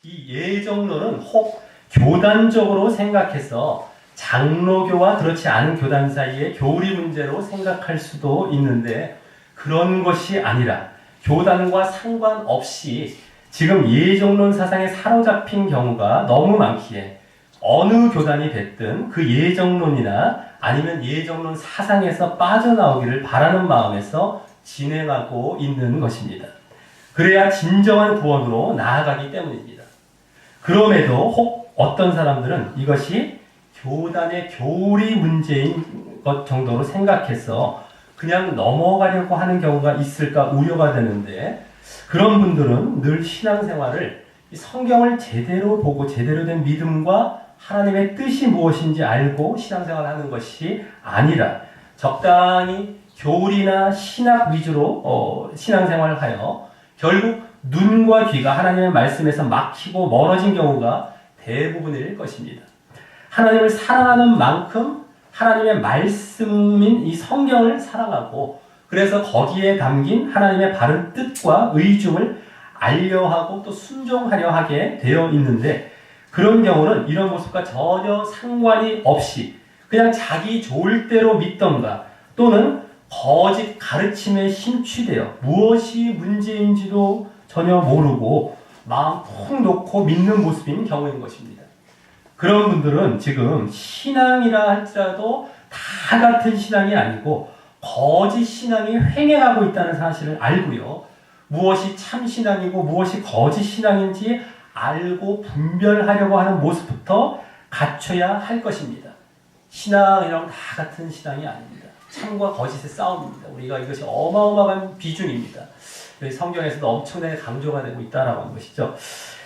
이 예정론은 혹 교단적으로 생각해서 장로교와 그렇지 않은 교단 사이의 교리 문제로 생각할 수도 있는데 그런 것이 아니라 교단과 상관없이 지금 예정론 사상에 사로잡힌 경우가 너무 많기에 어느 교단이 됐든 그 예정론이나 아니면 예정론 사상에서 빠져나오기를 바라는 마음에서 진행하고 있는 것입니다. 그래야 진정한 구원으로 나아가기 때문입니다. 그럼에도 혹 어떤 사람들은 이것이 교단의 교리 문제인 것 정도로 생각해서 그냥 넘어가려고 하는 경우가 있을까 우려가 되는데 그런 분들은 늘 신앙생활을 성경을 제대로 보고 제대로 된 믿음과 하나님의 뜻이 무엇인지 알고 신앙생활을 하는 것이 아니라 적당히 교리나 신학 위주로 신앙생활을 하여 결국 눈과 귀가 하나님의 말씀에서 막히고 멀어진 경우가 대부분일 것입니다. 하나님을 사랑하는 만큼 하나님의 말씀인 이 성경을 사랑하고 그래서 거기에 담긴 하나님의 바른 뜻과 의중을 알려하고 또 순종하려 하게 되어 있는데 그런 경우는 이런 모습과 전혀 상관이 없이 그냥 자기 좋을 대로 믿던가 또는 거짓 가르침에 심취되어 무엇이 문제인지도 전혀 모르고 마음 푹 놓고 믿는 모습인 경우인 것입니다. 그런 분들은 지금 신앙이라 할지라도 다 같은 신앙이 아니고 거짓 신앙이 횡행하고 있다는 사실을 알고요. 무엇이 참 신앙이고 무엇이 거짓 신앙인지 알고 분별하려고 하는 모습부터 갖춰야 할 것입니다. 신앙이라면 다 같은 신앙이 아닙니다. 참과 거짓의 싸움입니다. 우리가 이것이 어마어마한 비중입니다. 성경에서도 엄청나게 강조가 되고 있다라고 하는 것이죠.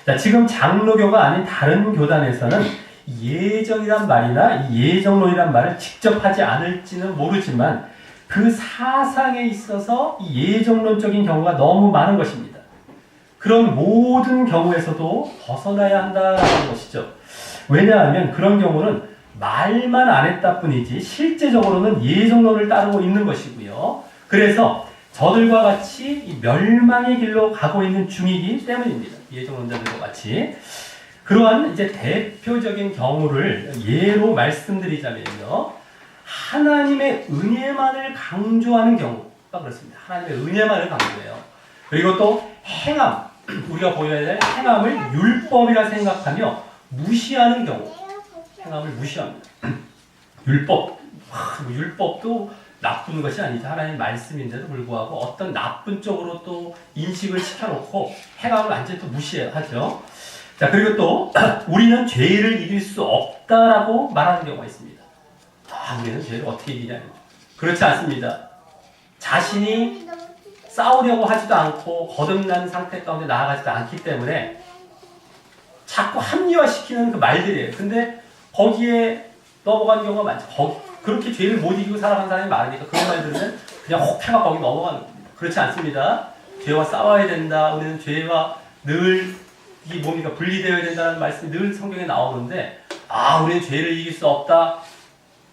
자, 지금 장로교가 아닌 다른 교단에서는 예정이란 말이나 예정론이란 말을 직접 하지 않을지는 모르지만 그 사상에 있어서 예정론적인 경우가 너무 많은 것입니다. 그런 모든 경우에서도 벗어나야 한다는 것이죠. 왜냐하면 그런 경우는 말만 안 했다 뿐이지 실제적으로는 예정론을 따르고 있는 것이고요. 그래서 저들과 같이 멸망의 길로 가고 있는 중이기 때문입니다. 예정론자들과 같이. 그러한 이제 대표적인 경우를 예로 말씀드리자면요. 하나님의 은혜만을 강조하는 경우가 그렇습니다. 하나님의 은혜만을 강조해요. 그리고 또 행함, 우리가 보여야 될 행함을 율법이라 생각하며 무시하는 경우. 행함을 무시합니다. 율법도 나쁜 것이 아니죠. 하나님의 말씀인데도 불구하고 어떤 나쁜 쪽으로 또 인식을 시켜놓고 행함을 완전히 또 무시하죠. 자, 그리고 또 우리는 죄를 이길 수 없다라고 말하는 경우가 있습니다. 우리는 죄를 어떻게 이기냐? 그렇지 않습니다. 자신이 싸우려고 하지도 않고 거듭난 상태 가운데 나아가지도 않기 때문에 자꾸 합리화시키는 그 말들이에요. 근데 거기에 넘어가는 경우가 많죠. 그렇게 죄를 못 이기고 살아가는 사람이 많으니까 그런 말 들으면 그냥 혹 해가 거기 넘어가는 겁니다. 그렇지 않습니다. 죄와 싸워야 된다. 우리는 죄와 늘 이 몸이가 분리되어야 된다는 말씀이 늘 성경에 나오는데 우리는 죄를 이길 수 없다.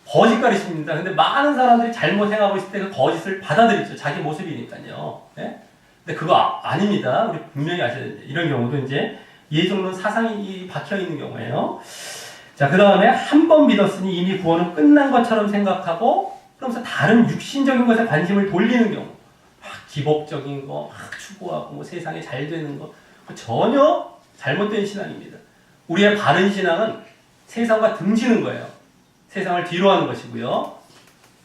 거짓가르침입니다. 근데 많은 사람들이 잘못 행하고 있을 때 그 거짓을 받아들이죠. 자기 모습이니까요. 네? 근데 그거 아닙니다. 우리 분명히 아셔야 됩니다. 이런 경우도 이제 예정론 사상이 박혀있는 경우예요. 자, 그 다음에 한 번 믿었으니 이미 구원은 끝난 것처럼 생각하고 그러면서 다른 육신적인 것에 관심을 돌리는 경우 기복적인 거 추구하고 뭐 세상에 잘 되는 거 전혀 잘못된 신앙입니다. 우리의 바른 신앙은 세상과 등지는 거예요. 세상을 뒤로 하는 것이고요.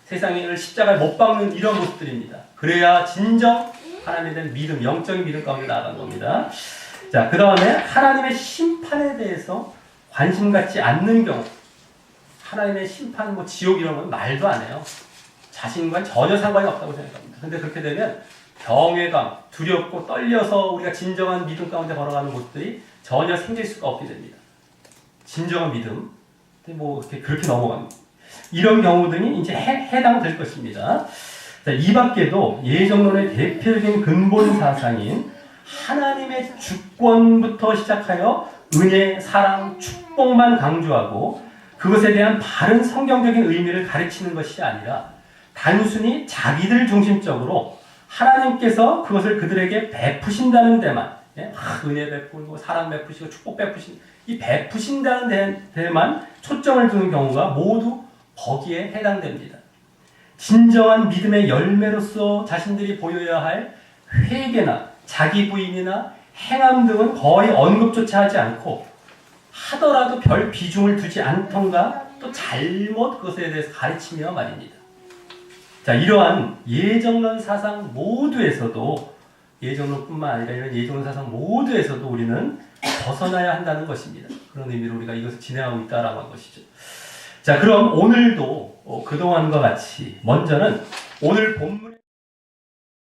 세상을 십자가에 못 박는 이런 모습들입니다. 그래야 진정 하나님에 대한 믿음, 영적인 믿음 가운데 나아가는 겁니다. 자, 그 다음에 하나님의 심판에 대해서 관심 갖지 않는 경우. 하나님의 심판, 지옥 이런 건 말도 안 해요. 자신과 전혀 상관이 없다고 생각합니다. 근데 그렇게 되면 경외감, 두렵고 떨려서 우리가 진정한 믿음 가운데 걸어가는 모습들이 전혀 생길 수가 없게 됩니다. 진정한 믿음. 그렇게 넘어갑니다. 이런 경우들이 이제 해당될 것입니다. 자, 이 밖에도 예정론의 대표적인 근본 사상인 하나님의 주권부터 시작하여 은혜, 사랑, 축복만 강조하고 그것에 대한 바른 성경적인 의미를 가르치는 것이 아니라 단순히 자기들 중심적으로 하나님께서 그것을 그들에게 베푸신다는 데만 예? 은혜 베풀고 사랑 베푸시고 축복 베푸신 이 베푸신다는 데만 초점을 두는 경우가 모두 거기에 해당됩니다. 진정한 믿음의 열매로서 자신들이 보여야 할 회개나 자기 부인이나 행함 등은 거의 언급조차 하지 않고 하더라도 별 비중을 두지 않던가 또 잘못 그것에 대해서 가르치며 말입니다. 자, 이러한 예정론 사상 모두에서도 예정론뿐만 아니라 이런 예정론 사상 모두에서도 우리는 벗어나야 한다는 것입니다. 그런 의미로 우리가 이것을 진행하고 있다라고 한 것이죠. 자, 그럼 오늘도 그동안과 같이 먼저는 오늘 본문